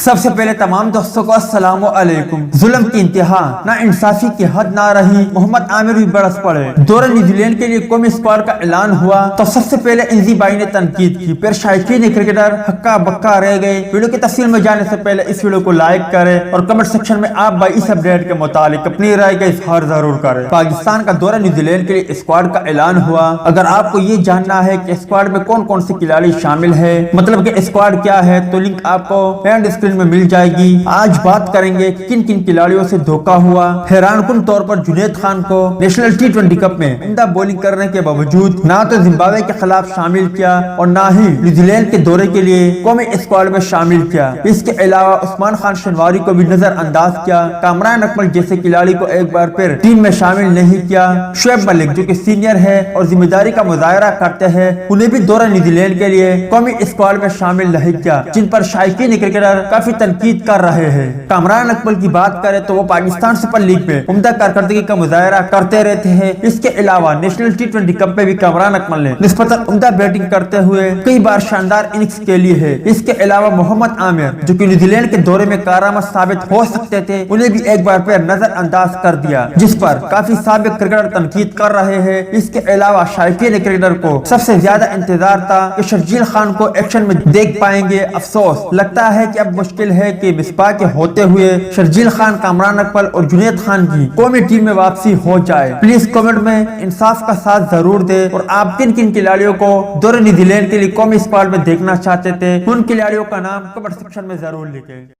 سب سے پہلے تمام دوستوں کو السلام علیکم۔ ظلم کی انتہا، نا انصافی کی حد نہ رہی، محمد عامر بھی برس پڑے۔ دورہ نیوزی لینڈ کے لیے قومی اسکواڈ کا اعلان ہوا تو سب سے پہلے انزی بھائی نے تنقید کی، پھر شائقین کرکٹر ہکا بکا رہ گئے۔ ویڈیو کی تفصیل میں جانے سے پہلے اس ویڈیو کو لائک کریں اور کمنٹ سیکشن میں آپ بھائی اس اپڈیٹ کے متعلق اپنی رائے کا اظہار ضرور کریں۔ پاکستان کا دورہ نیوزی لینڈ کے لیے اسکواڈ کا اعلان ہوا۔ اگر آپ کو یہ جاننا ہے کہ اسکواڈ میں کون کون سے کھلاڑی شامل ہے، مطلب کہ اسکواڈ کیا ہے، تو لنک آپ کو اینڈ اسکرین میں مل جائے گی۔ آج بات کریں گے کن کن کھلاڑیوں سے دھوکا ہوا۔ حیران کن طور پر جنید خان کو نیشنل ٹی20 کپ میں عمدہ بولنگ کرنے کے باوجود نہ تو زمبابوے کے خلاف شامل کیا اور نہ ہی نیوزی لینڈ کے دورے کے لیے قومی اسکواڈ میں شامل کیا۔ اس کے علاوہ عثمان خان شنواری کو بھی نظر انداز کیا۔ کامران اکمل جیسے کھلاڑی کو ایک بار پھر ٹیم میں شامل نہیں کیا۔ شعیب ملک جو کہ سینئر ہے اور ذمہ داری کا مظاہرہ کرتے ہیں، انہیں بھی دورہ نیوزی لینڈ کے لیے قومی اسکواڈ میں شامل نہیں کیا، جن پر شائقین کرکٹر کافی تنقید کر رہے ہیں۔ کامران اکمل کی بات کریں تو وہ پاکستان سپر لیگ میں عمدہ کارکردگی کا مظاہرہ کرتے رہتے ہیں۔ اس کے علاوہ نیشنل ٹی20 کپ میں بھی کامران اکمل نے نسبتاً عمدہ بیٹنگ کرتے ہوئے کئی بار شاندار اننگز کھیلی ہے۔ اس کے علاوہ محمد عامر جو کہ نیوزی لینڈ کے دورے میں کارآمد ثابت ہو سکتے تھے، انہیں بھی ایک بار پھر نظر انداز کر دیا، جس پر کافی سابق کرکٹر تنقید کر رہے ہیں۔ اس کے علاوہ شائقین کرکٹر کو سب سے زیادہ انتظار تھا کہ شرجیل خان کو ایکشن میں دیکھ پائیں گے۔ افسوس لگتا ہے کہ اب مشکل ہے کہ مصباح کے ہوتے ہوئے شرجیل خان، کامران اکمل اور جنید خان کی قومی ٹیم میں واپسی ہو جائے۔ پلیز کمنٹ میں انصاف کا ساتھ ضرور دے اور آپ کن کن کھلاڑیوں کو دورہ نیوزی لینڈ کے لیے قومی اسکواڈ میں دیکھنا چاہتے تھے، ان کھلاڑیوں کا نام کمنٹ سیکشن میں ضرور لکھیں۔